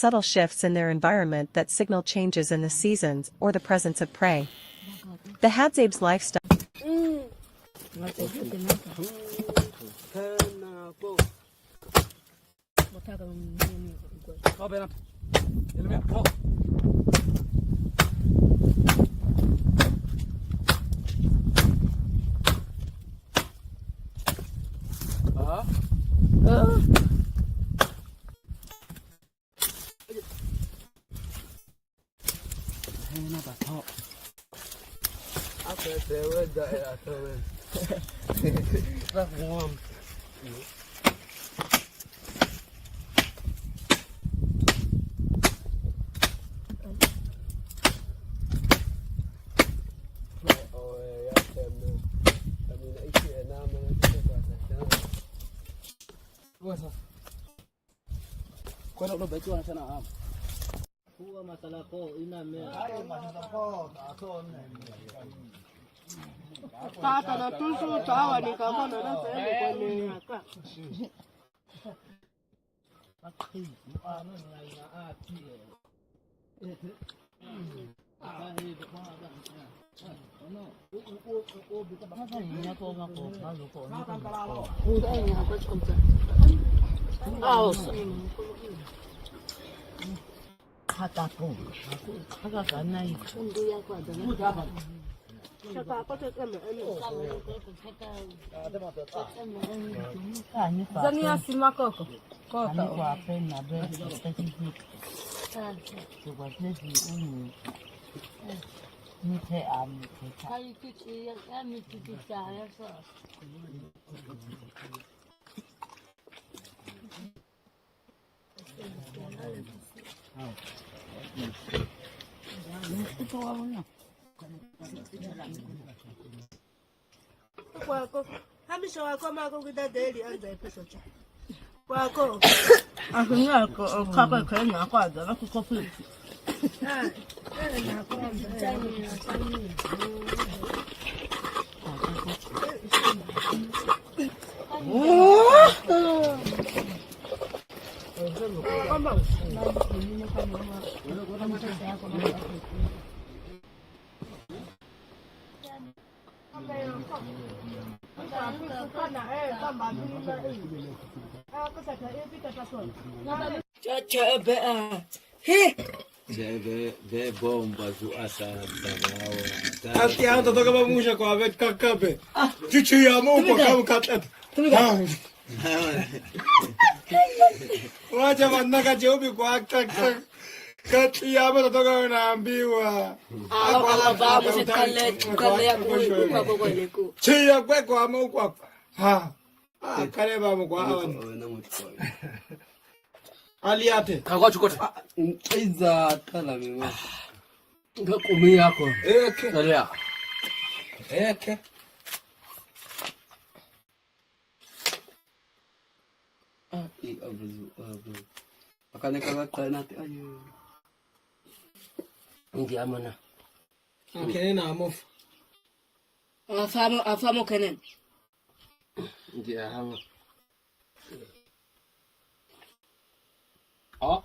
subtle shifts in their environment that signal changes in the seasons or the presence of prey. The Hadzabe's lifestyle aliate kakwa chukota iza tala mimi ngakumi yako salia eke i abu akane kama tana ayo ngi amana kenen amof afamo kenen ngi ahama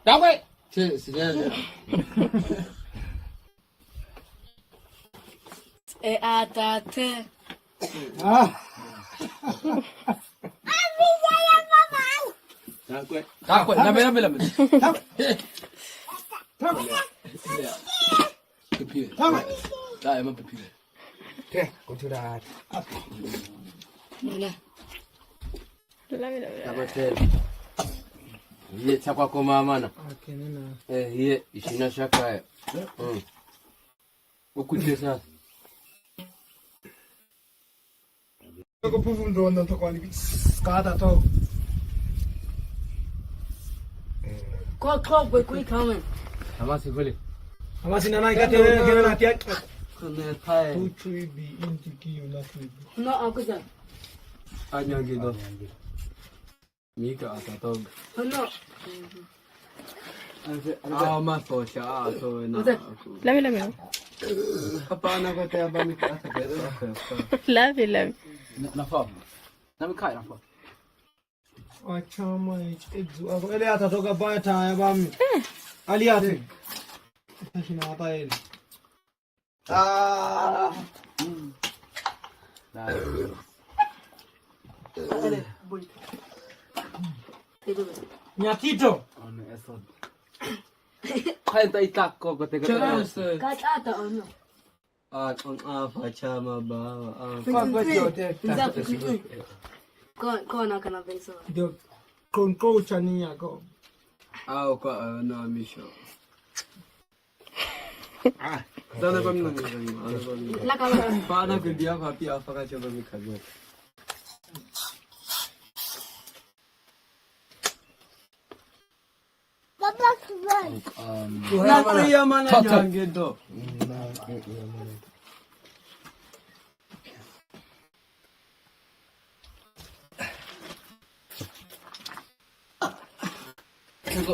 đóng đi e atate Takut, nama. Kepil. Tak, emang kepil. Kau sudah. Mana? Tak betul. Iya, siapa kau mana? Iya, isinya siapa? Aku cakap. Ako pupundoon ng toko ni skada to. Ko boy kamen. Hamasi boleh. Hamasi nanay ka tere kena natiak. Kena thai. Tu tribi intiki una tribi. No aku sa. Anya gitu. Mika atau. No. Mas to siya so na. Lami. Apa anak kau tiap bami ke atas betul. Lami. Nafam. Nama kai nafam. Wachama ezu ako ele atatoka bata ya bami. Ali ate. Tashina hata ele. Nyatito. Kaya tayo tako ko teka. Kata ono. Ang pachama ba? Kona kana pesa. Ndio konko chani yako. Au kwa na misho. Sana ba mimi nani? La kama. Paano ko dia papi apa ka chaba mi kagwe. Kuya mana jange do.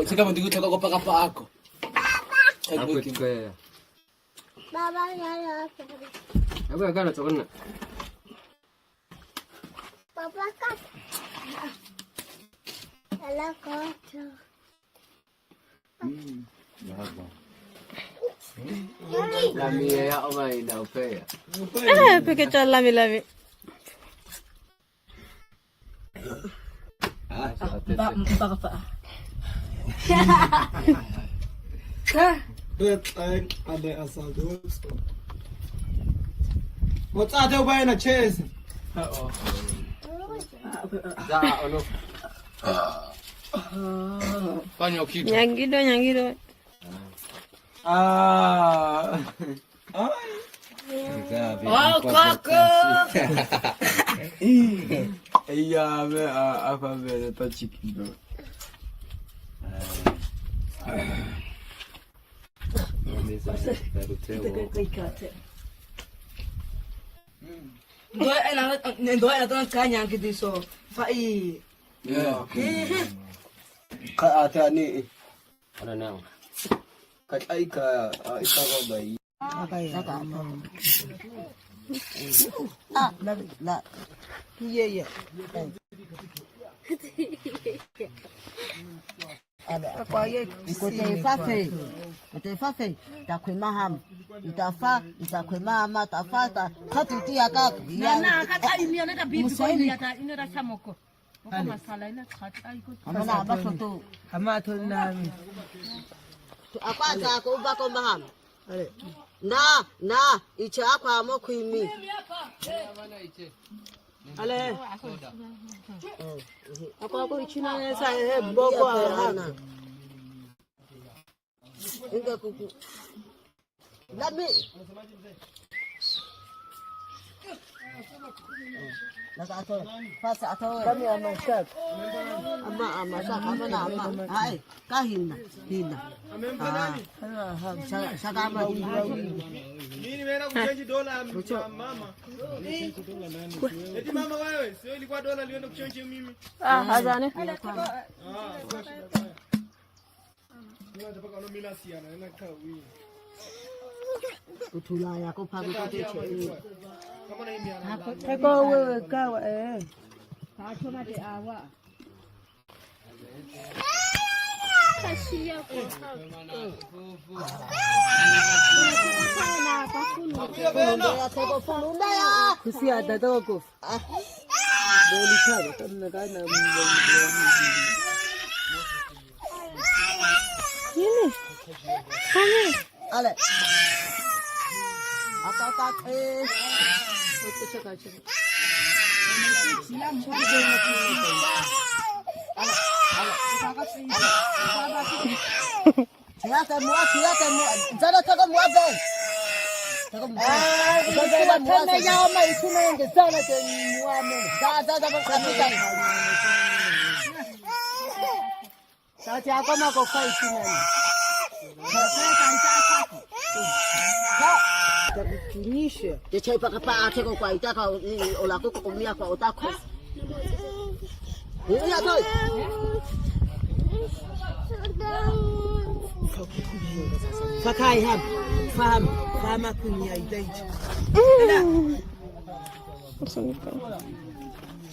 Sika mdigu toka kwa paka ako. Ako kikwe. Baba yala. Ako agana chokona. Papa kat. Ala kocho. Lami ya omai na upea. Pequeña lami. Baka pa. Bet ay ade asado. What's other way na chase? Da ono. Panyo kitu. Nyangido. Kaka. Iya me apa me ta chikido. Ndo ena kanya kidiso. Fai. Yeah. Ka ata ni. Ano na? Kat ay ka isa ko ba yi? Yeah. Ikote takwema ham itakwema ama tafata katutia kaka Na kata imiona ta bibi ko ina ta chamoko. Ko masala ina kata iko. amana abasoto Amato nami. akwaza ko ubako maham na icha akwa mokwimi Ale. Akwa ko ichina nesa he boko hana inga kuku lami Nakato, pasa ato. Kami ama shak. Ama shak, ama. Hai, kahina, hina. Shaka ama. Nini wewe kuchange dola mama? Eti mama wewe, sio ilikuwa dola lienda kuchange mimi. Hazane. Nataka mimi nasiana, na kawi. Kutula yako pago kote che. Kama na imbiana. Teko wewe kawa Kachoma de awa. kusia dadoko. Boli karo tanna kana Ini. Kami. Ale. Apa Oke chaka. Siapa mu. Zara taka mu abe. Taka mu. Tana yao mai tunenge sana ke muame. Za bakapita. Sasa yako mako kai tunani. Takunisha. Jecha ipaka pa ateko kwa itaka olako kukumia kwa otako. Iya toy. Fakai ham. Fahama kunia idaiji.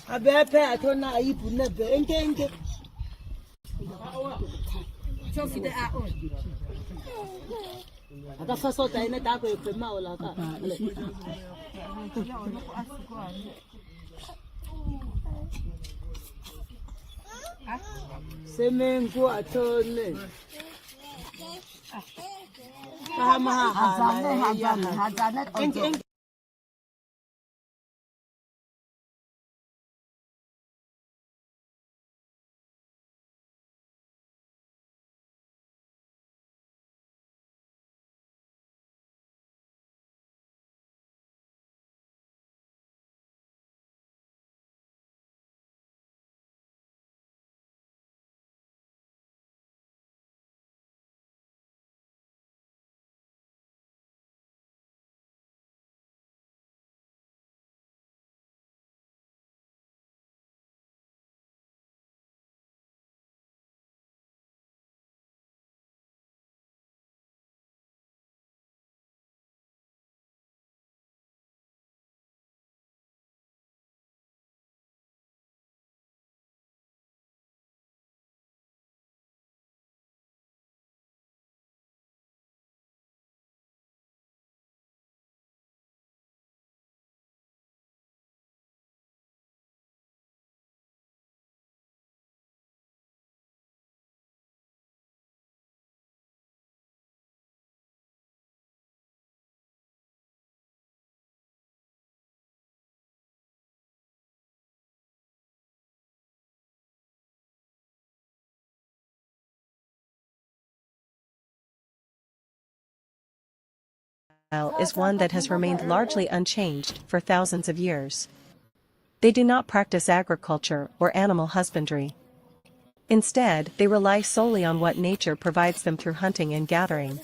Abepe atona ayipu nebe enke. So for the hour. Aka faso ta ina ta ko epema ola ka. Semengu atone. Hazane. Is one that has remained largely unchanged for thousands of years. They do not practice agriculture or animal husbandry. Instead, they rely solely on what nature provides them through hunting and gathering.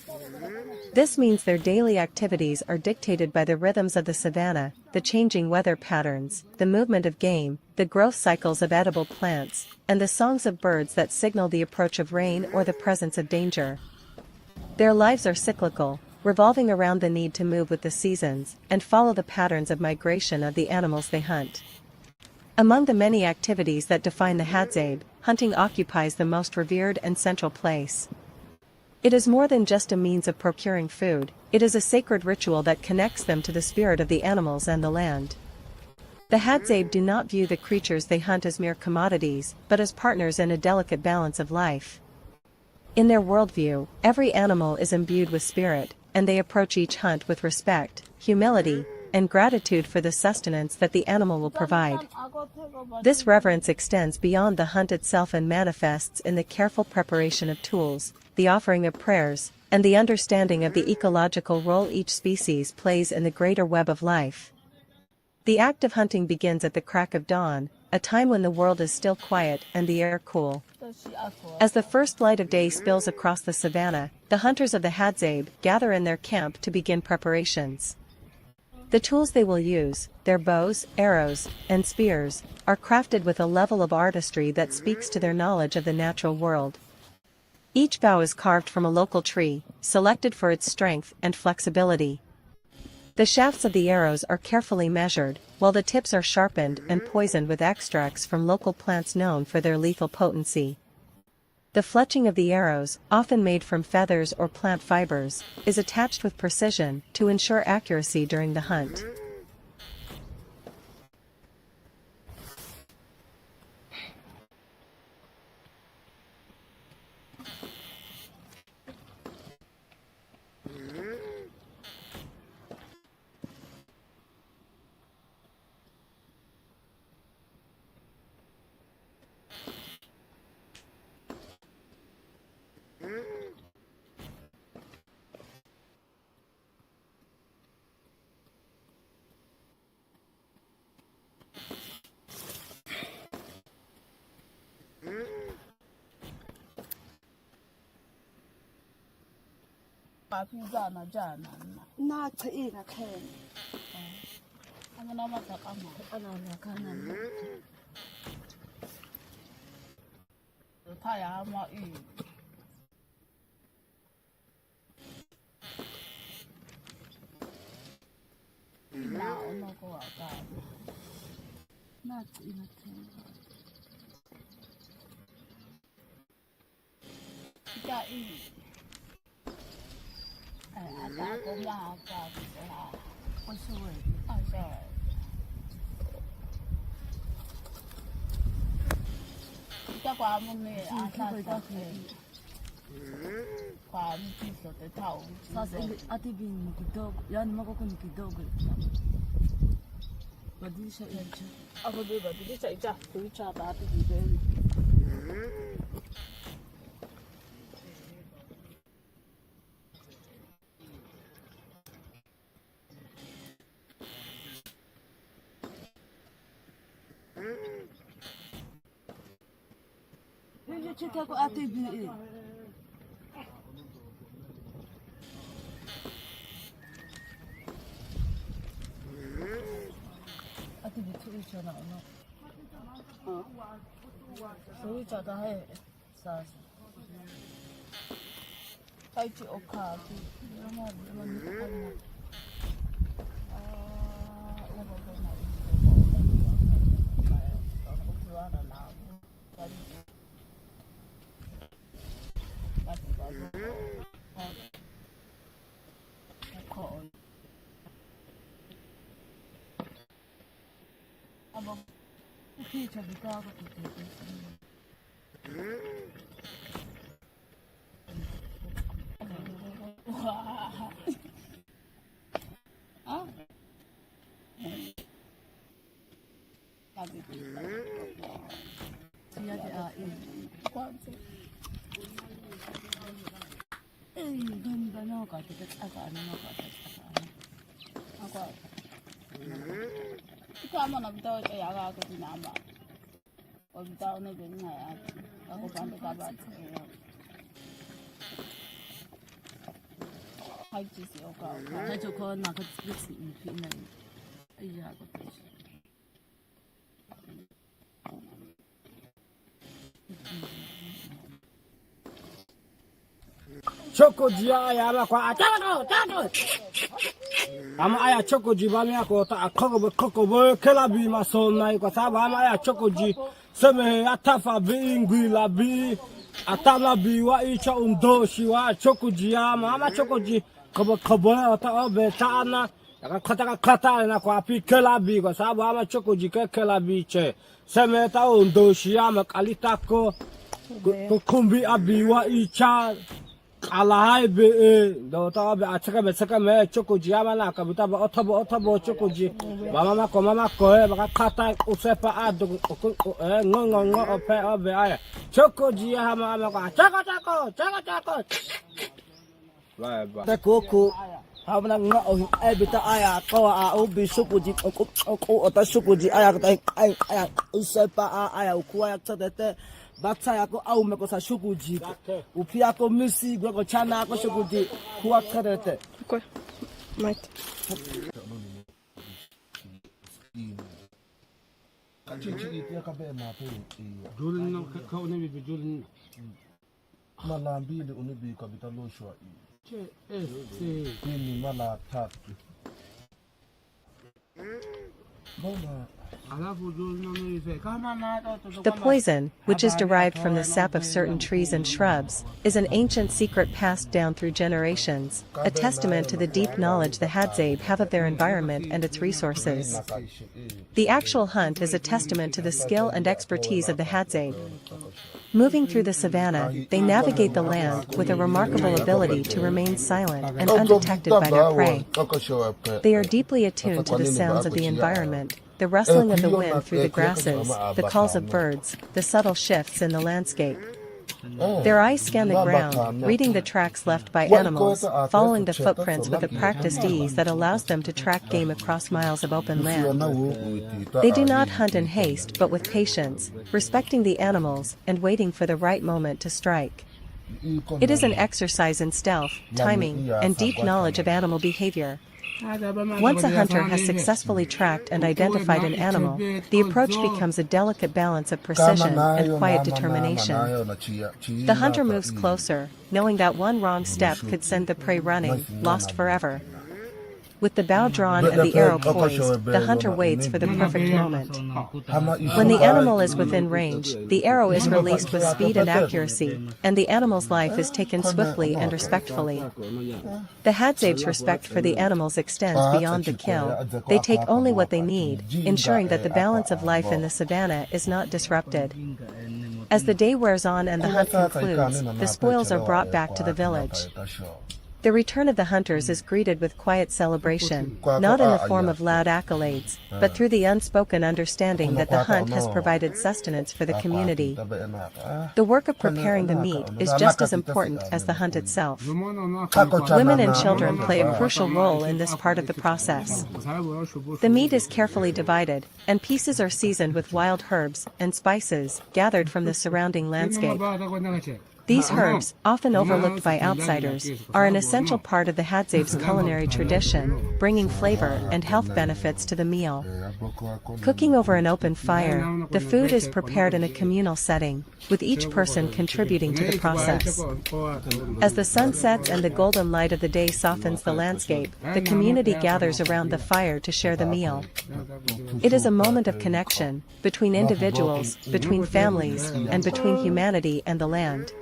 This means their daily activities are dictated by the rhythms of the savanna, the changing weather patterns, the movement of game, the growth cycles of edible plants, and the songs of birds that signal the approach of rain or the presence of danger. Their lives are cyclical, revolving around the need to move with the seasons and follow the patterns of migration of the animals they hunt. Among the many activities that define the Hadzabe, hunting occupies the most revered and central place. It is more than just a means of procuring food, it is a sacred ritual that connects them to the spirit of the animals and the land. The Hadzabe do not view the creatures they hunt as mere commodities, but as partners in a delicate balance of life. In their worldview, every animal is imbued with spirit, and they approach each hunt with respect, humility, and gratitude for the sustenance that the animal will provide. This reverence extends beyond the hunt itself and manifests in the careful preparation of tools, the offering of prayers, and the understanding of the ecological role each species plays in the greater web of life. The act of hunting begins at the crack of dawn, a time when the world is still quiet and the air cool. As the first light of day spills across the savanna, the hunters of the Hadzabe gather in their camp to begin preparations. The tools they will use, their bows, arrows, and spears, are crafted with a level of artistry that speaks to their knowledge of the natural world. Each bow is carved from a local tree, selected for its strength and flexibility. The shafts of the arrows are carefully measured, while the tips are sharpened and poisoned with extracts from local plants known for their lethal potency. The fletching of the arrows, often made from feathers or plant fibers, is attached with precision to ensure accuracy during the hunt. Na tsaina khen. Ana matakama. Ana nakana. Taya ma I. Na ono ko ata. Sasa ati bin kidogo, yani mako ni kidogo. Badilisha incha. Hapo beba badilisha incha, kuicha hata bibeni. Hiyo chika kwa ati bi. Ati bi tu icha na no. So icha da hai sasa. Kai chi oka tu. Mama mama ni ko na. Kama na bitaw ya ga ko tinama. O bitaw na din na ya. Ako pande ka ba? Hai chi si o ka. Ka jo ko na ka si ni na. Ai ya ko. Chokoji aya kwa atako ama aya chokoji bami ako ta kokobo kelabi masona kwa sababu ama aya chokoji seme atafa bingwi labi atama biwa icha undoshi wa chokoji ama chokoji kobo ata obe tana kata na kwa pi kelabi kwa sababu ama chokoji kelabi che seme ta undoshi ama kalitako kumbi abiwa icha alahai be do ta be ataka me chokoji ama na ka buta ba otobo chokoji mama ko ba kata usepa ado ngo ope obe aya chokoji ama ko chako ba koko hamna ngo ebita aya ko a ubi chokoji ko ota chokoji aya aya usepa aya ukuwa tete Bata yako au mekosa shukuji. Upi yako misi gweko chana yako shukuji. Kuwa karete. Kwa mate. Kachichi pia kabe na pe. Julin no ka oni bi julin. Malambi ile unibi kabita loshwa. Che ese. Ni mala tatu. Bona The poison, which is derived from the sap of certain trees and shrubs, is an ancient secret passed down through generations, a testament to the deep knowledge the Hadzabe have of their environment and its resources. The actual hunt is a testament to the skill and expertise of the Hadzabe. Moving through the savannah, they navigate the land with a remarkable ability to remain silent and undetected by their prey. They are deeply attuned to the sounds of the environment, the rustling of the wind through the grasses, the calls of birds, the subtle shifts in the landscape. Their eyes scan the ground, reading the tracks left by animals, following the footprints with a practiced ease that allows them to track game across miles of open land. They do not hunt in haste but with patience, respecting the animals and waiting for the right moment to strike. It is an exercise in stealth, timing, and deep knowledge of animal behavior. Once a hunter has successfully tracked and identified an animal, the approach becomes a delicate balance of precision and quiet determination. The hunter moves closer, knowing that one wrong step could send the prey running, lost forever. With the bow drawn and the arrow poised, the hunter waits for the perfect moment. When the animal is within range, the arrow is released with speed and accuracy, and the animal's life is taken swiftly and respectfully. The Hadzabe's respect for the animals extends beyond the kill. They take only what they need, ensuring that the balance of life in the savannah is not disrupted. As the day wears on and the hunt concludes, the spoils are brought back to the village. The return of the hunters is greeted with quiet celebration, not in the form of loud accolades, but through the unspoken understanding that the hunt has provided sustenance for the community. The work of preparing the meat is just as important as the hunt itself. Women and children play a crucial role in this part of the process. The meat is carefully divided, and pieces are seasoned with wild herbs and spices gathered from the surrounding landscape. These herbs, often overlooked by outsiders, are an essential part of the Hadzabe's culinary tradition, bringing flavor and health benefits to the meal. Cooking over an open fire, the food is prepared in a communal setting, with each person contributing to the process. As the sun sets and the golden light of the day softens the landscape, the community gathers around the fire to share the meal. It is a moment of connection, between individuals, between families, and between humanity and the land.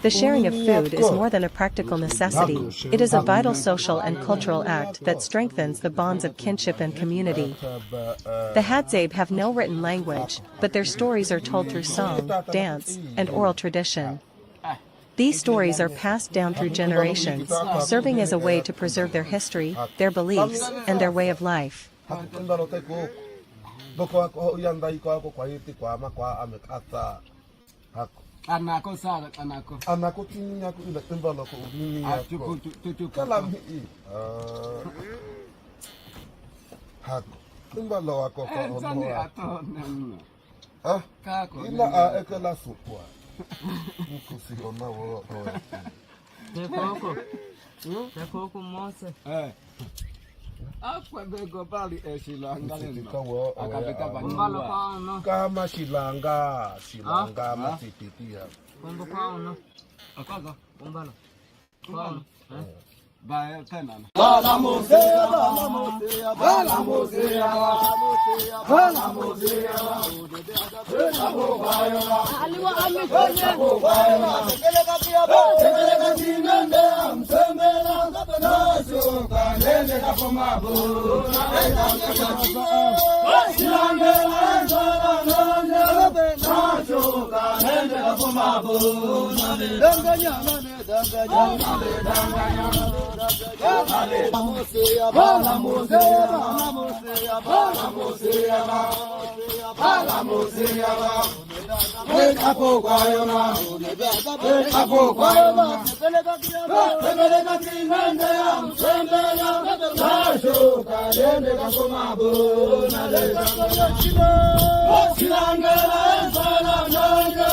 The sharing of food is more than a practical necessity, it is a vital social and cultural act that strengthens the bonds of kinship and community. The Hadzabe have no written language, but their stories are told through song, dance, and oral tradition. These stories are passed down through generations, serving as a way to preserve their history, their beliefs, and their way of life. Anako sada anako. Anako tinya ku ila timbalo ko dunia. Tu kalam hak timbalo ako ko Sani ato nem. Ah Kako. Ila a ekala supwa. Muko si ona wo. Te koko moça. Akwa bego bali silanga leno. Akabeka Kumbalo kwa no. Kama silanga matipitia. Kumbo kwa no. Akaga. Kumbalo. Kwa no. Ba tena. Bala mosea, bala mosea, bala mosea, bala mosea. Aliwa amikonye. Tekeleka pia ba, tekeleka tinende amsembela naso kanende kapamabu. Silangela zala nande naso kanende kapamabu. Danganya nane danganya. Bala mosea, bala mosea, bala mosea, bala mosea, bala mosea. Apo guayona, apo guayona. Tekeleka tinende amsembela naso kanende kapamabu. Silangela zala nande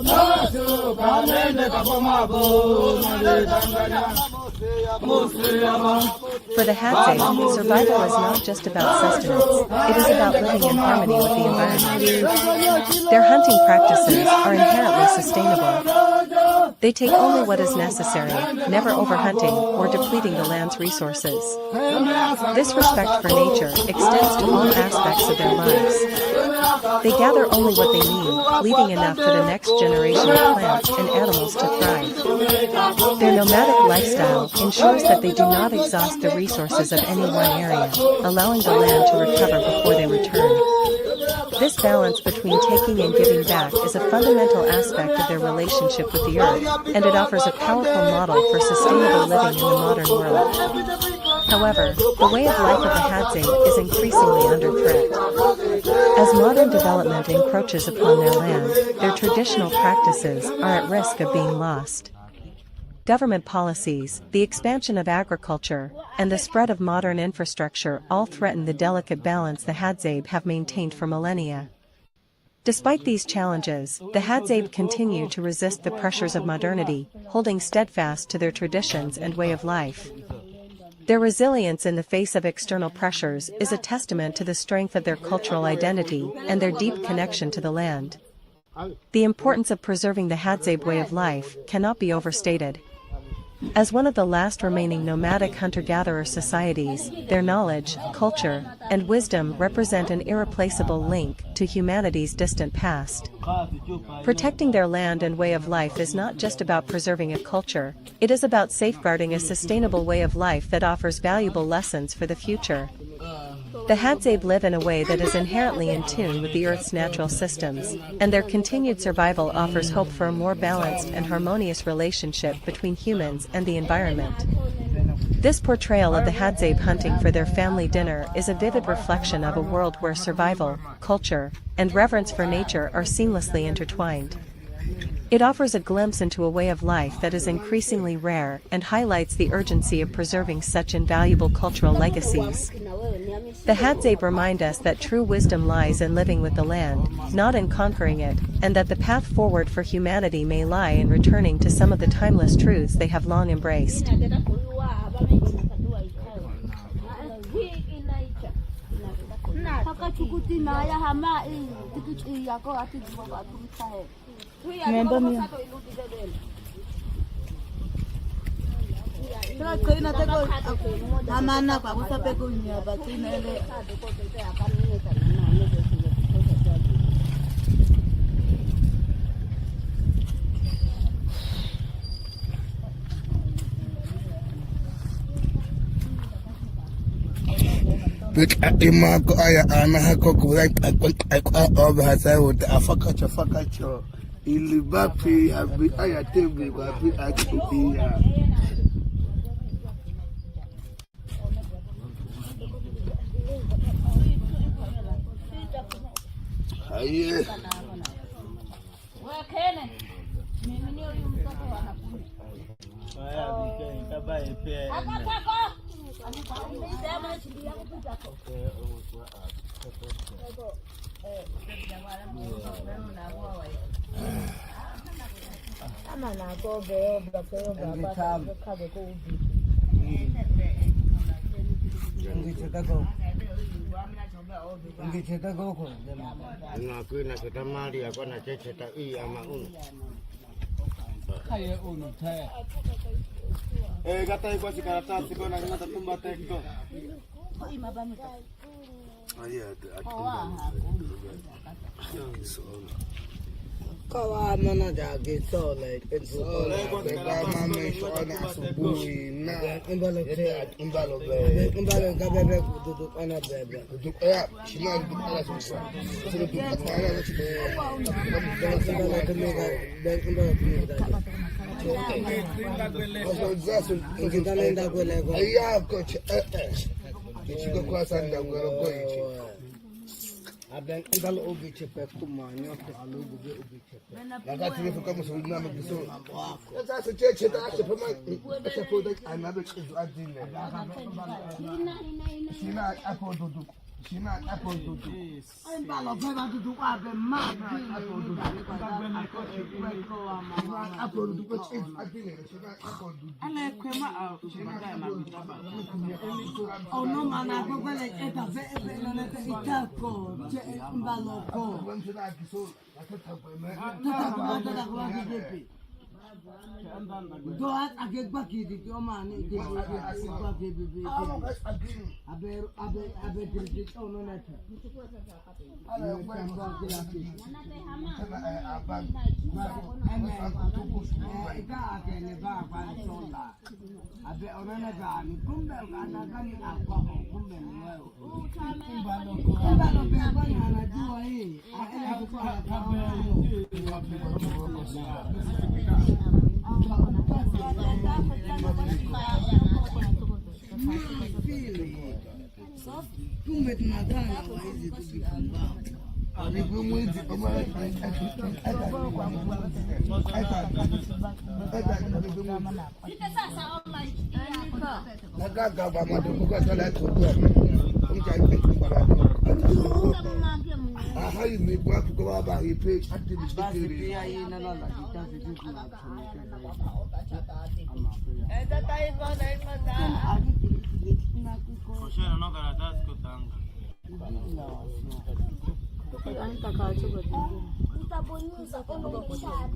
naso kanende kapamabu. For the Hadzabe, survival is not just about sustenance, it is about living in harmony with the environment. Their hunting practices are inherently sustainable. They take only what is necessary, never overhunting or depleting the land's resources. This respect for nature extends to all aspects of their lives. They gather only what they need, leaving enough for the next generation of plants and animals to thrive. Their nomadic lifestyle ensures that they do not exhaust the resources of any one area, allowing the land to recover before they return. This balance between taking and giving back is a fundamental aspect of their relationship with the earth, and it offers a powerful model for sustainable living in the modern world. However, the way of life of the Hadzabe is increasingly under threat. As modern development encroaches upon their land, their traditional practices are at risk of being lost. Government policies, the expansion of agriculture, and the spread of modern infrastructure all threaten the delicate balance the Hadzabe have maintained for millennia. Despite these challenges, the Hadzabe continue to resist the pressures of modernity, holding steadfast to their traditions and way of life. Their resilience in the face of external pressures is a testament to the strength of their cultural identity and their deep connection to the land. The importance of preserving the Hadzabe way of life cannot be overstated. As one of the last remaining nomadic hunter-gatherer societies, their knowledge, culture, and wisdom represent an irreplaceable link to humanity's distant past. Protecting their land and way of life is not just about preserving a culture, it is about safeguarding a sustainable way of life that offers valuable lessons for the future. The Hadzabe live in a way that is inherently in tune with the Earth's natural systems, and their continued survival offers hope for a more balanced and harmonious relationship between humans and the environment. This portrayal of the Hadzabe hunting for their family dinner is a vivid reflection of a world where survival, culture, and reverence for nature are seamlessly intertwined. It offers a glimpse into a way of life that is increasingly rare and highlights the urgency of preserving such invaluable cultural legacies. The Hadzabe remind us that true wisdom lies in living with the land, not in conquering it, and that the path forward for humanity may lie in returning to some of the timeless truths they have long embraced. Imako aya anahako kulai afakacho ilibapi abi aya tembe bapi akuia aye Kata iko si karatasi ko na natatumba teko. Kawa mana jage sole penso kama mesho na asubuhi na imbalo gabebe kududu ana bebe kududu ya shima kududu ala sasa sio kududu ala Aben ibalo obi chepe kumanyo to alugo be obi chepe. Nakati ni fuka musulina mbiso. Sasa cheche ta chepe ma chepe da anabe chizu adine. Sina apo dudu. Sina apo dudu. Ibalo beba dudu abe ma apo dudu. Apo dudu ko chizu adine. Sina apo dudu. Ale kwema sina ma bitaba. Ono mana gogole eta ve na itako. Mbaloko. Doa agekba kidi ki o ma ni de agekba kidi bi. Abe kidi o no na ta. Ala kwa mba kila kidi. Ika akene ba kwa sola. Abe onana ga ni kumbe ana ga ni akwa kumbe ni wewe. Mbaloko ba ni anajua hii. Ala kwa kumbe tunataka hizi tukifamba alipo mwezi kama sasa online nagaga ba maduko kwa sala tukua mjani kwa hai ni kwa kwa ba ipe activity pia hii na la kitabu kitu na enda taifa na imata Oshana no karatasi kutanga. Anataka achoke tu. Utabonyeza kama ukisha ya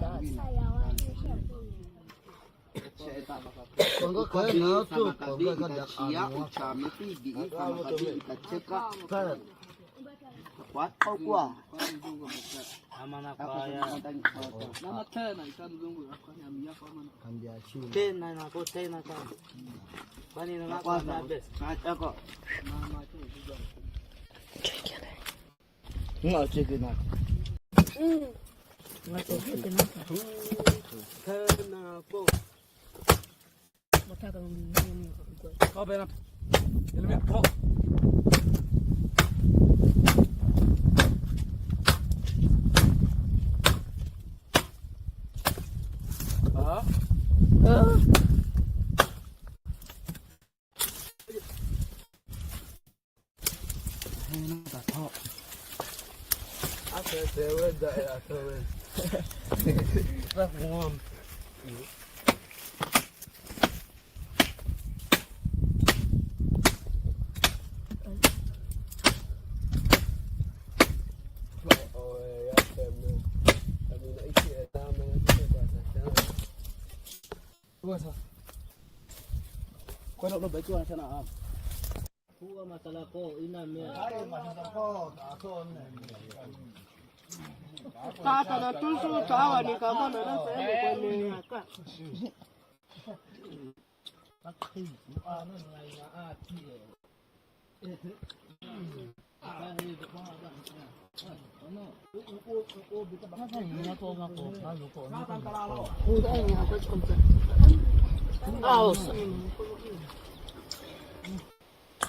Kongo kaya tu, kongo kada sia ucami di sama kadi ikaceka. Kuat kau kuah. Amana kaya. Nama tena ikan zungu akanya miya kama. Kandiachi. Tena na ko tena ka. Bani na ko na bes. Acha ko. Mama tu juga. Nggak cek na. Nggak cek na. Tena ko. Kau benar. Ilmu kau. Kau nak lebih tu macam mana? Kuah masalah ko ina me. Tata na tusu tawa ni kama na nasa yako kwenye haka.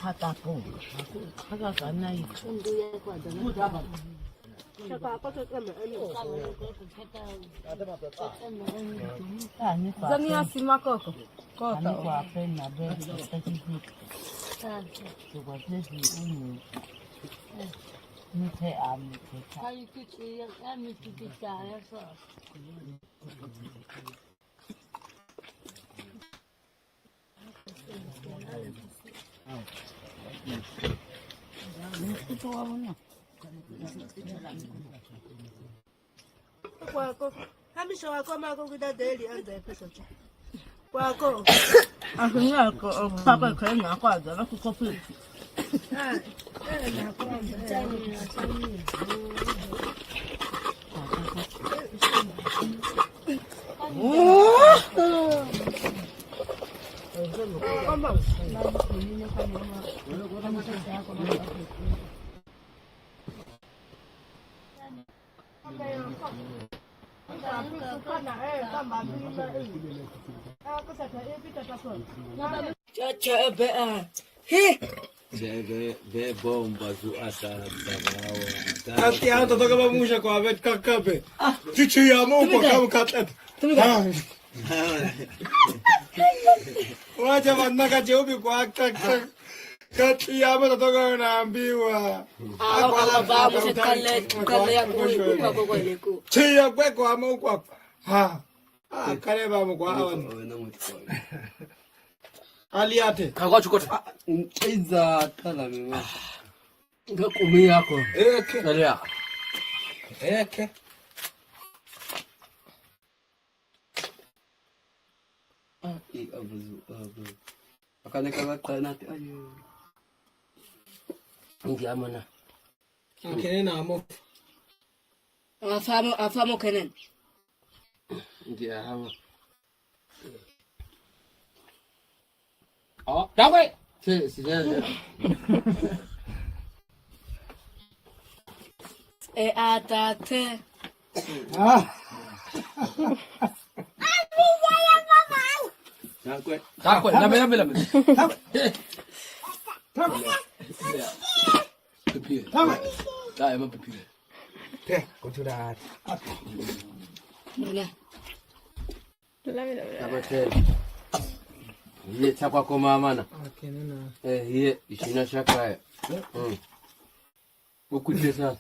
Hata po. Hata kana hii. Ndio kwa dana. Chaka apa tu kama Ani kwa. Zania simakoko. Kota kwa pena bebe specific. Kwa sisi uni. Mte amte. Hai kitu ya kitu ya sasa. kwako. Hamisha wako mako kuda daily anza pesa cha. Kwako. Akunya ko papa kwa na kwaza na kukopi. Na kwanza. Be bomba zu ata tabawa. Ati auto toka bamusha kwa vet kakape. Chuchu ya Mungu kama katat. Wacha wanaka jeubi kwa kaka. Kati ya mata toka naambiwa. Ala baba kale ya kwa kwa leku. Chia kwa Mungu kwa. Ha. Kale ba Mungu awan. Aliate. Kakwa chukota. Iza tala mimi. Ngakumi yako. Eke. Dalia. Eke. Abu. Akane kama nati ayo. Ngi amana. Kenen amo. Afamo kenen. Ngi amo. Oh, dawe. Si. Atate. Takwe, lame. Pipie. Dai, ma pipie. Te, kuturat. Lame. Abate. Ye chakwa kwa mama. Akenena. Ye ishina shaka. Ukuje sasa.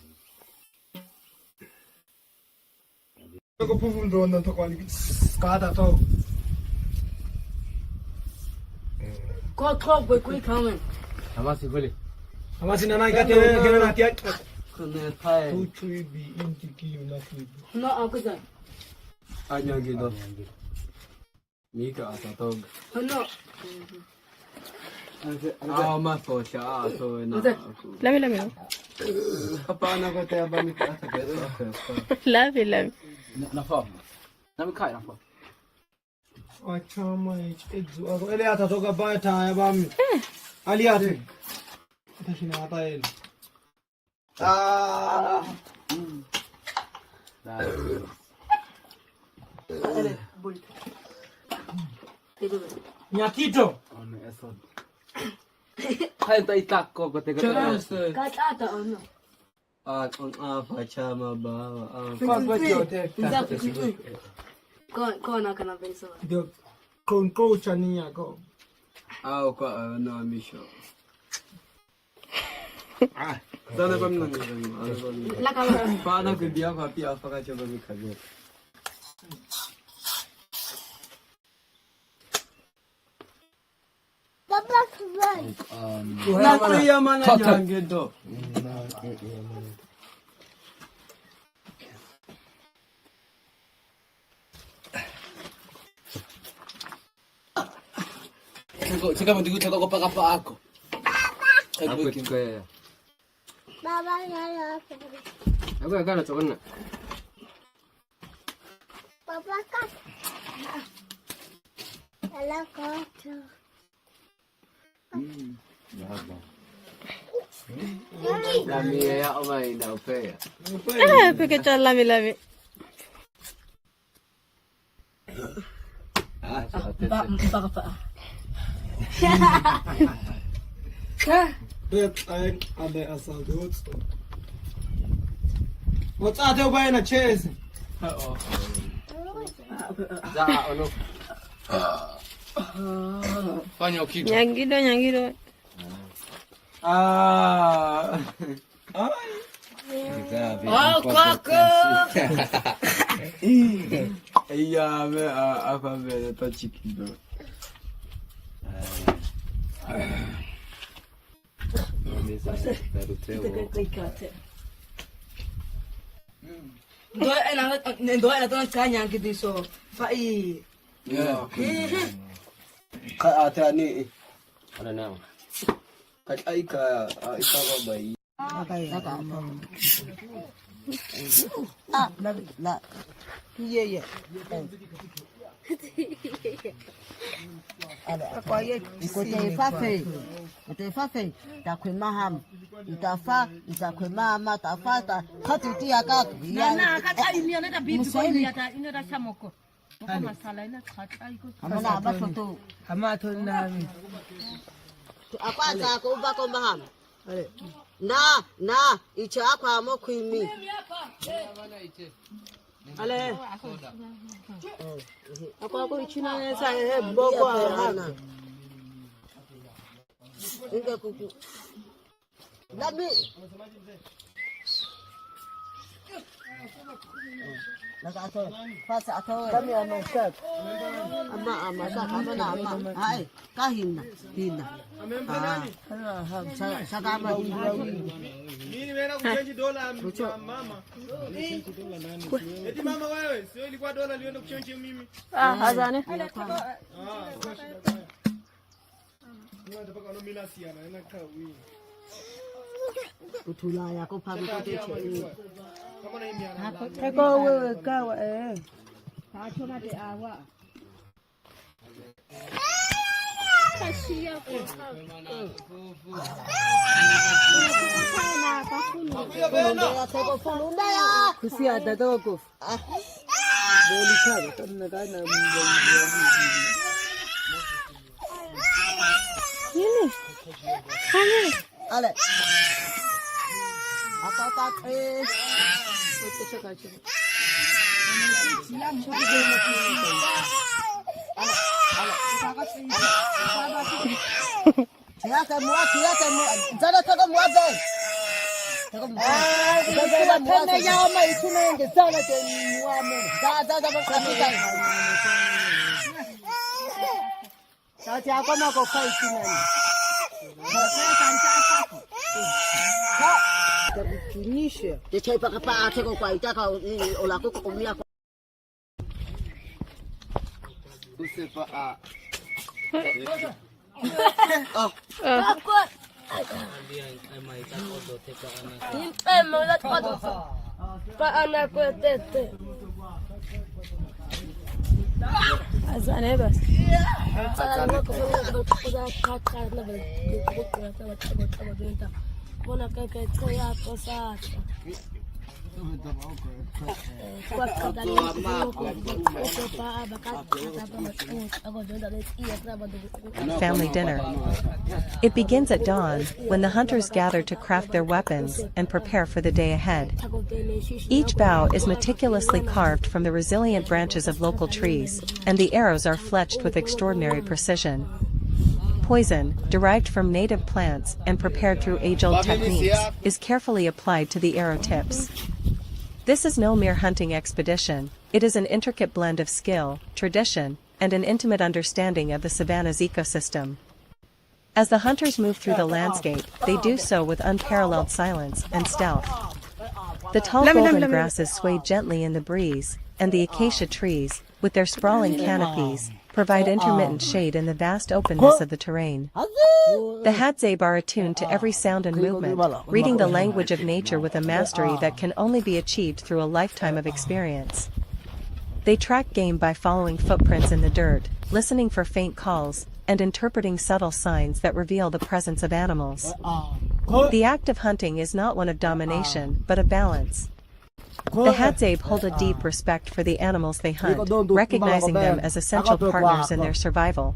Ko pufu ndo ndo to kwani. Skada to. Ko talk with quick comment. Amasi kweli. Amasi nana ikate kenena tia. Kuna tai. Tuchu bi intiki na kibu. No akuza. Anyangido. Mika atatoga. No. Matosha aso na. Lami. Hapana kwa tayaba mika atatoga. Lami. Nafaa. Namikai nafaa. Achama hicho wako ile atatoka baya taya bami. Ali ate. Tashina hata ile. Nyakito. Hai tai takko ko te ka. Kata ono. On apa chama ba. Kwa yote. Kona kana pesa. Ndio konko chani yako. Au kwa no misho. Sana kwa mna ngani. La kama. Paano ko dia ko pia pa ka choba mikhaje. Papa kubai. Na kuya mana jange do. Sika mo digutu ko pa ako. Ako kaya. Baba yala. Ako agana to kana. Papa kat. Ala koto. Lami ya o mai na pe. Perché lami. Papa. Bet ein ade asal dut. What's ate ubaya na chase? Za ono. Fanya kitu. Nyangido. Kaka. Iya me apa me to chikido. Ndo ena tona kanya ngidi so fa I. Ya. Ka atani. Ana na. Ka ai ka ba bai. La. Yeah. Kwa hiyo ikote takwema ham itakwema ama tafata katitia kaka na kata imia na bibi ko imia ta ina da samoko ko masala ina kata iko amana abafoto Kama to nami. akwata ko ba ko maham na icha akwa mo kwimi ale akwa ko ichina sa bogo hana inga kuku Lami. Nakato. Pasa ato. Kami amasat. Ama. Hai, kahina. Sagama Nini wewe kuchange dola mama? Eti mama wewe, sio ilikuwa dola lienda kuchange mimi. Hazane. Nataka nomila siana, ina kawi. Kutula yako pale kote chini. Kama na imiana. Eko wewe kawa Achona te awa. Kusia dadogo. Boli karo tanna kana Ini. Hani. Ale. Apa Tiaka mua. Zana taka mua be. Taka mua. Tena yao mai tunenge zana te mua me. Da bakapita. Sasa yako mako kai tunani. Tabukinisha. Teche paka pa ateko kwa itaka olako kumia. Family dinner. It begins at dawn, when the hunters gather to craft their weapons and prepare for the day ahead. Each bough is meticulously carved from the resilient branches of local trees, and the arrows are fletched with extraordinary precision. Poison, derived from native plants and prepared through age-old techniques, is carefully applied to the arrow tips. This is no mere hunting expedition, it is an intricate blend of skill, tradition, and an intimate understanding of the savanna's ecosystem. As the hunters move through the landscape, they do so with unparalleled silence and stealth. The tall golden grasses sway gently in the breeze, and the acacia trees, with their sprawling canopies, provide intermittent shade in the vast openness of the terrain. The Hadzabe are attuned to every sound and movement, reading the language of nature with a mastery that can only be achieved through a lifetime of experience. They track game by following footprints in the dirt, listening for faint calls, and interpreting subtle signs that reveal the presence of animals. The act of hunting is not one of domination, but of balance. The Hadzabe hold a deep respect for the animals they hunt, recognizing them as essential partners in their survival.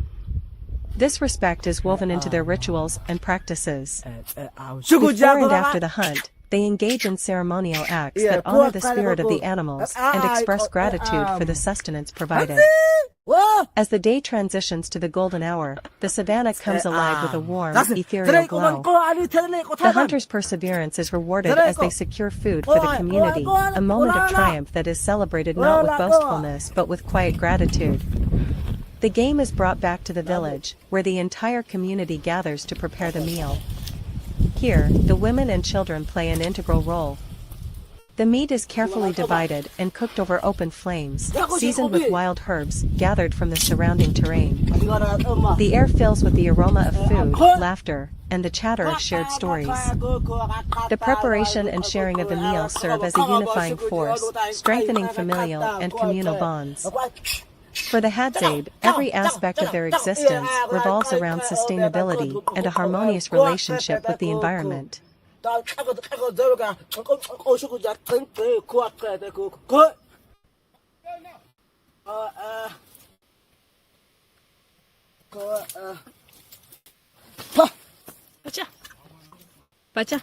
This respect is woven into their rituals and practices. Before and after the hunt, they engage in ceremonial acts that honor the spirit of the animals and express gratitude for the sustenance provided. As the day transitions to the golden hour, the savanna comes alive with a warm, ethereal glow. The hunter's perseverance is rewarded as they secure food for the community, a moment of triumph that is celebrated not with boastfulness but with quiet gratitude. The game is brought back to the village, where the entire community gathers to prepare the meal. Here, the women and children play an integral role. The meat is carefully divided and cooked over open flames, seasoned with wild herbs gathered from the surrounding terrain. The air fills with the aroma of food, laughter, and the chatter of shared stories. The preparation and sharing of the meal serve as a unifying force, strengthening familial and communal bonds. For the Hadzabe, every aspect of their existence revolves around sustainability and a harmonious relationship with the environment. Baca.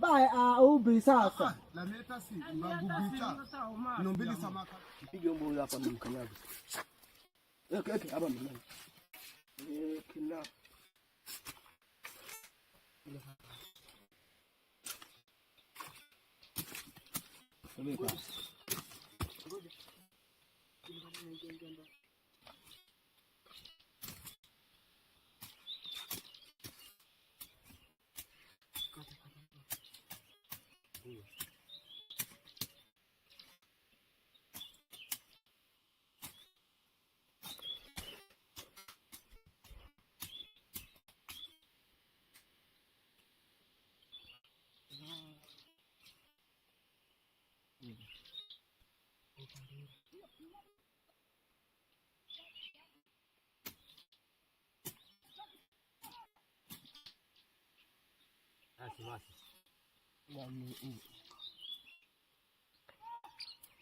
Bye, ubi sasa.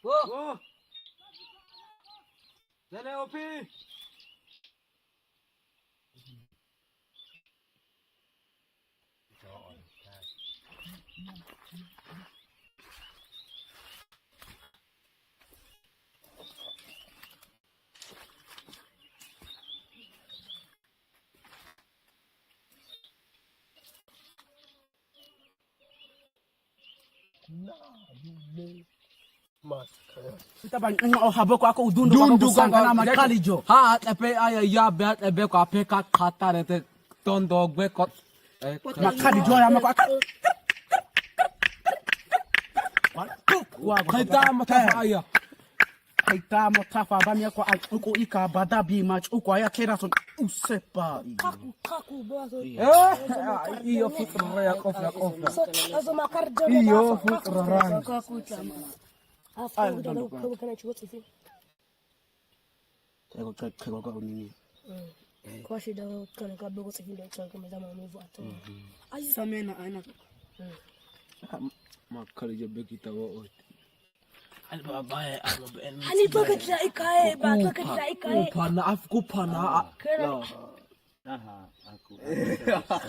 Oh! Dale, Opi! Kita bang ngo haboko ako udundu sanga na makalijo. Ha tepe aya ya bet ebe ko apeka kata rete tondo gbe ko Makalijo ya mako. kaita mata aya Kaita motafa bamia ko uko ika badabi match uko ya kera son usepa. Kaku bozo. iyo fikra ya kof Azo makarjo. iyo fikra ran Kaku chama. Afa ndo kwa kana chuo tsifi. Tego ko nini. Kwa shida kana ka bogo tsifi ndo chama kama zama mvu ato. Ai samena aina. makalijo bekita wo Ani bogo tsa ikae ba bogo tsa ikae. pana afku pana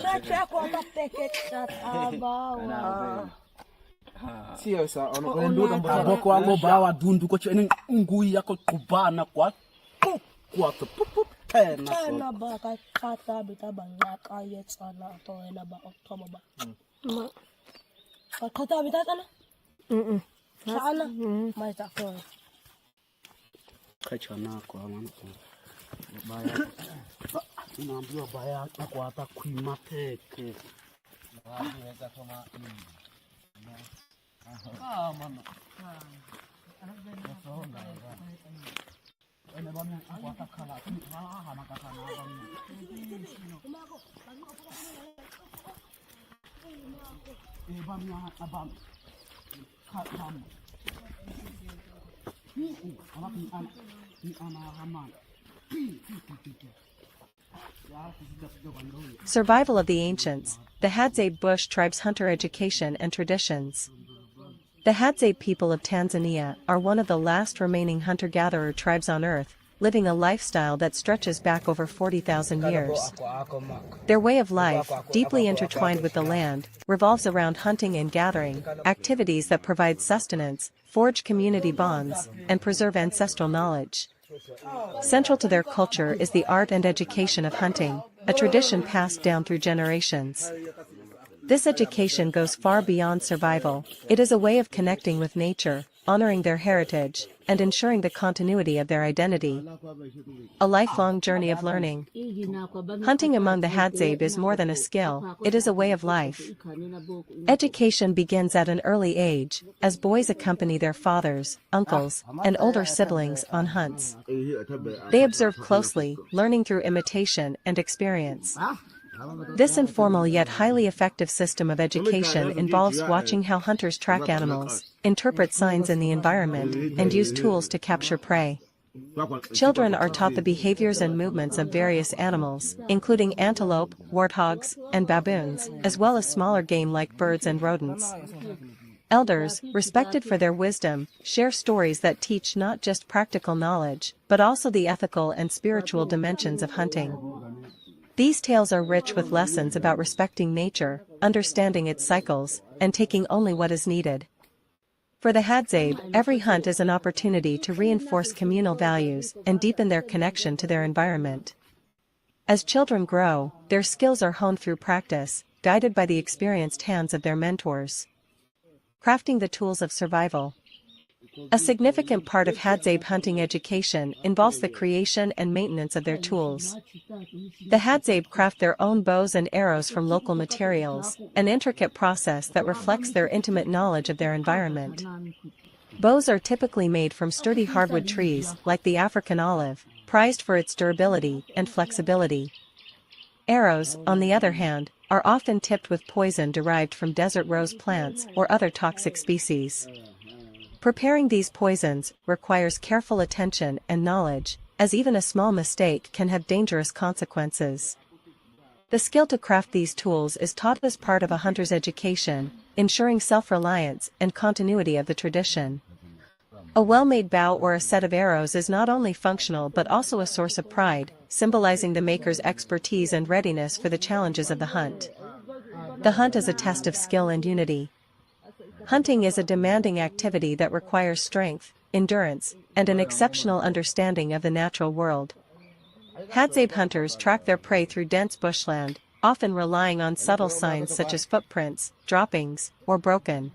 Chacha kwa mateke tatabawa. sio sa ono ndo Aboko wango bawa dundu ko chene ngui yako kubana kwa tena. Tena ba ka kata bitabanga kaya sana to ena ba oktoba ba. Kata bitata na? Sana? Mai ta ko. Kachana kwa mwana. Baya. Inaambiwa baya kwa hata kuima peke. Survival of the Ancients, the Hadzabe Bush Tribe's Hunter Education and Traditions. The Hadzabe people of Tanzania are one of the last remaining hunter-gatherer tribes on Earth, living a lifestyle that stretches back over 40,000 years. Their way of life, deeply intertwined with the land, revolves around hunting and gathering, activities that provide sustenance, forge community bonds, and preserve ancestral knowledge. Central to their culture is the art and education of hunting, a tradition passed down through generations. This education goes far beyond survival. It is a way of connecting with nature, honoring their heritage, and ensuring the continuity of their identity. A lifelong journey of learning. Hunting among the Hadzabe is more than a skill, it is a way of life. Education begins at an early age, as boys accompany their fathers, uncles, and older siblings on hunts. They observe closely, learning through imitation and experience. This informal yet highly effective system of education involves watching how hunters track animals, interpret signs in the environment, and use tools to capture prey. Children are taught the behaviors and movements of various animals, including antelope, warthogs, and baboons, as well as smaller game like birds and rodents. Elders, respected for their wisdom, share stories that teach not just practical knowledge, but also the ethical and spiritual dimensions of hunting. These tales are rich with lessons about respecting nature, understanding its cycles, and taking only what is needed. For the Hadzabe, every hunt is an opportunity to reinforce communal values and deepen their connection to their environment. As children grow, their skills are honed through practice, guided by the experienced hands of their mentors. Crafting the tools of survival. A significant part of Hadzabe hunting education involves the creation and maintenance of their tools. The Hadzabe craft their own bows and arrows from local materials, an intricate process that reflects their intimate knowledge of their environment. Bows are typically made from sturdy hardwood trees, like the African olive, prized for its durability and flexibility. Arrows, on the other hand, are often tipped with poison derived from desert rose plants or other toxic species. Preparing these poisons requires careful attention and knowledge, as even a small mistake can have dangerous consequences. The skill to craft these tools is taught as part of a hunter's education, ensuring self-reliance and continuity of the tradition. A well-made bow or a set of arrows is not only functional but also a source of pride, symbolizing the maker's expertise and readiness for the challenges of the hunt. The hunt is a test of skill and unity. Hunting is a demanding activity that requires strength, endurance, and an exceptional understanding of the natural world. Hadzabe hunters track their prey through dense bushland, often relying on subtle signs such as footprints, droppings, or broken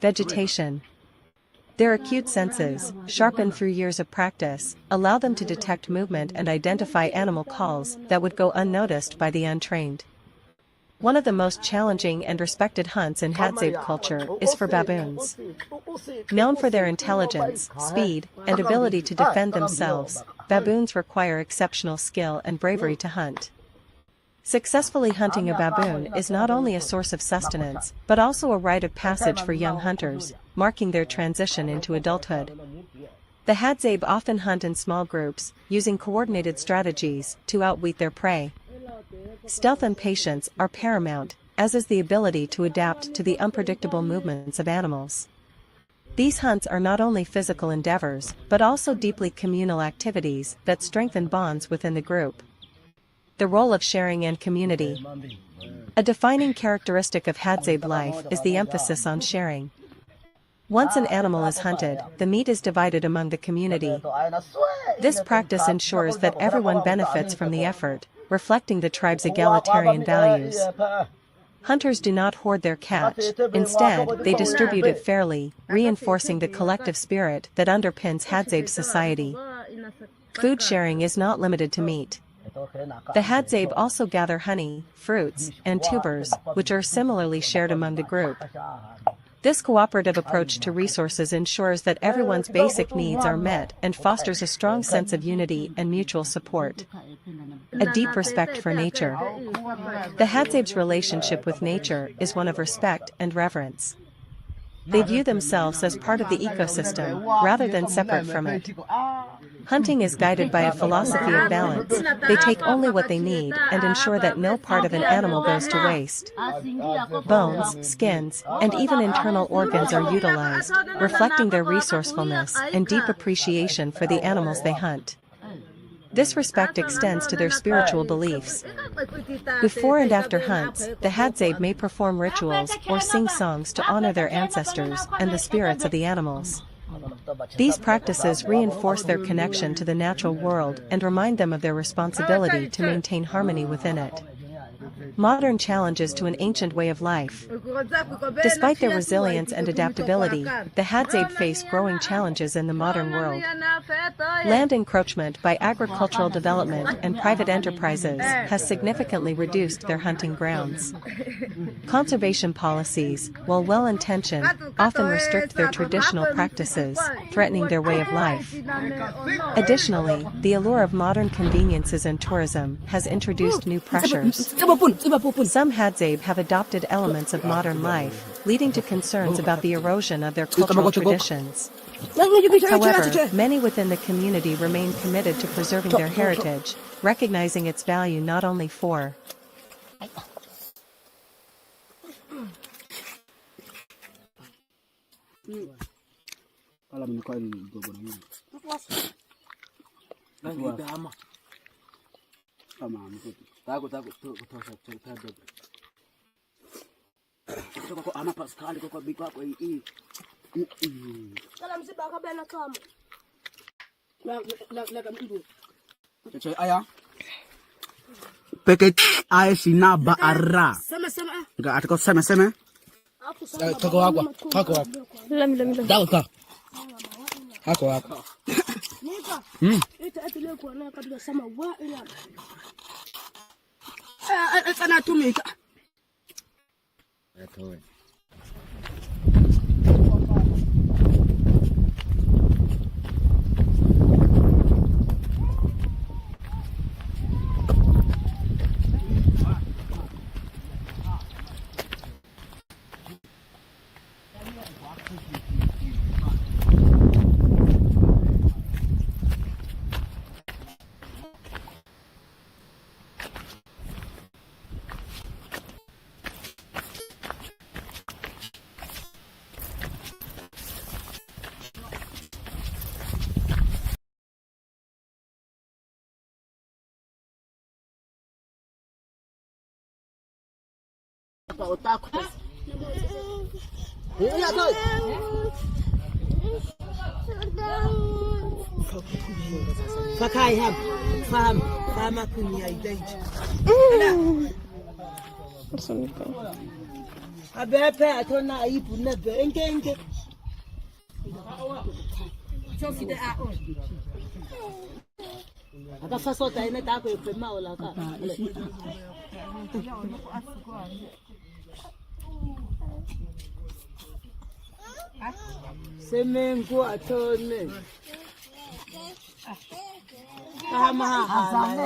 Vegetation. Their acute senses, sharpened through years of practice, allow them to detect movement and identify animal calls that would go unnoticed by the untrained. One of the most challenging and respected hunts in Hadzabe culture is for baboons. Known for their intelligence, speed, and ability to defend themselves, baboons require exceptional skill and bravery to hunt. Successfully hunting a baboon is not only a source of sustenance, but also a rite of passage for young hunters, marking their transition into adulthood. The Hadzabe often hunt in small groups, using coordinated strategies to outwit their prey. Stealth and patience are paramount, as is the ability to adapt to the unpredictable movements of animals. These hunts are not only physical endeavors, but also deeply communal activities that strengthen bonds within the group. The role of sharing and community. A defining characteristic of Hadzabe life is the emphasis on sharing. Once an animal is hunted, the meat is divided among the community. This practice ensures that everyone benefits from the effort, reflecting the tribe's egalitarian values. Hunters do not hoard their catch, instead, they distribute it fairly, reinforcing the collective spirit that underpins Hadzabe society. Food sharing is not limited to meat. The Hadzabe also gather honey, fruits, and tubers, which are similarly shared among the group. This cooperative approach to resources ensures that everyone's basic needs are met and fosters a strong sense of unity and mutual support. A deep respect for nature. The Hadzabe's relationship with nature is one of respect and reverence. They view themselves as part of the ecosystem, rather than separate from it. Hunting is guided by a philosophy of balance. They take only what they need and ensure that no part of an animal goes to waste. Bones, skins, and even internal organs are utilized, reflecting their resourcefulness and deep appreciation for the animals they hunt. This respect extends to their spiritual beliefs. Before and after hunts, the Hadzabe may perform rituals or sing songs to honor their ancestors and the spirits of the animals. These practices reinforce their connection to the natural world and remind them of their responsibility to maintain harmony within it. Modern challenges to an ancient way of life. Despite their resilience and adaptability, the Hadzabe face growing challenges in the modern world. Land encroachment by agricultural development and private enterprises has significantly reduced their hunting grounds. Conservation policies, while well-intentioned, often restrict their traditional practices, threatening their way of life. Additionally, the allure of modern conveniences and tourism has introduced new pressures. Some Hadzabe have adopted elements of modern life, leading to concerns about the erosion of their cultural traditions. However, many within the community remain committed to preserving their heritage, recognizing its value not only for Peket ay sinaba ara. Enggak ada kau sama-sama. Kako aku. Daw ka. Ako. Sana tumika. Iya thôi. Fakai ham. Faham aku ni idea. Abe atona ibu nebe enke. Chofi de a. Aka fasota ina ta ko epema ola ka. Semengu atone. Hazane.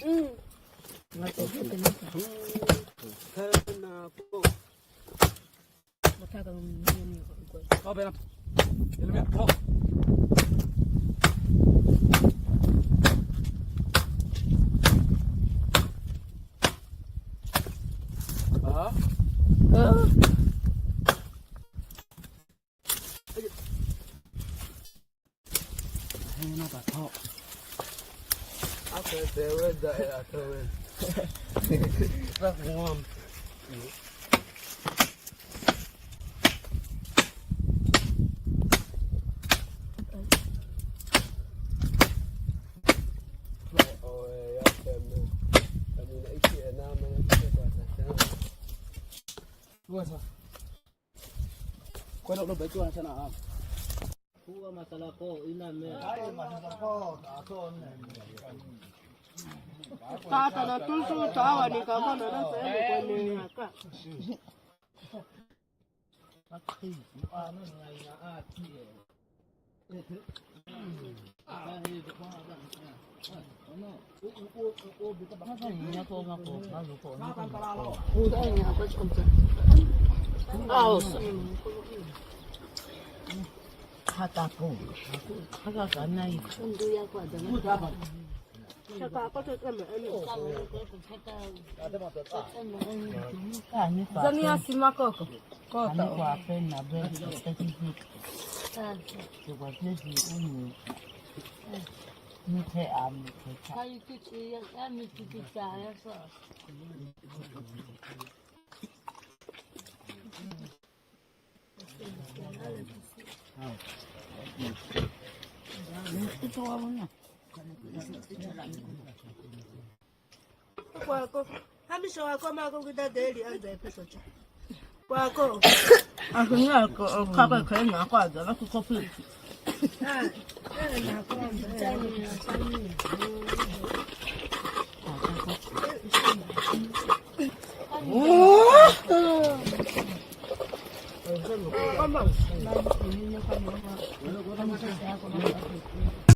Kau nak baju anak sana. Buat masalah kau ini me. Tata na tutu tawa ni kama na sehemu kwenye haka. Hata po. Hata kana hii. Ndio kwa dana. Chaka kwa kama Zani asima koko. Kota kwa pena besi specific. Kwa sisi uni. Mite amite. Kai kitu ya miti ya sasa. kwako hamisho wako mako kudadeli anza pesa cha kwako Akunyako kaka kwenye kwanza na kukopi. na kwanza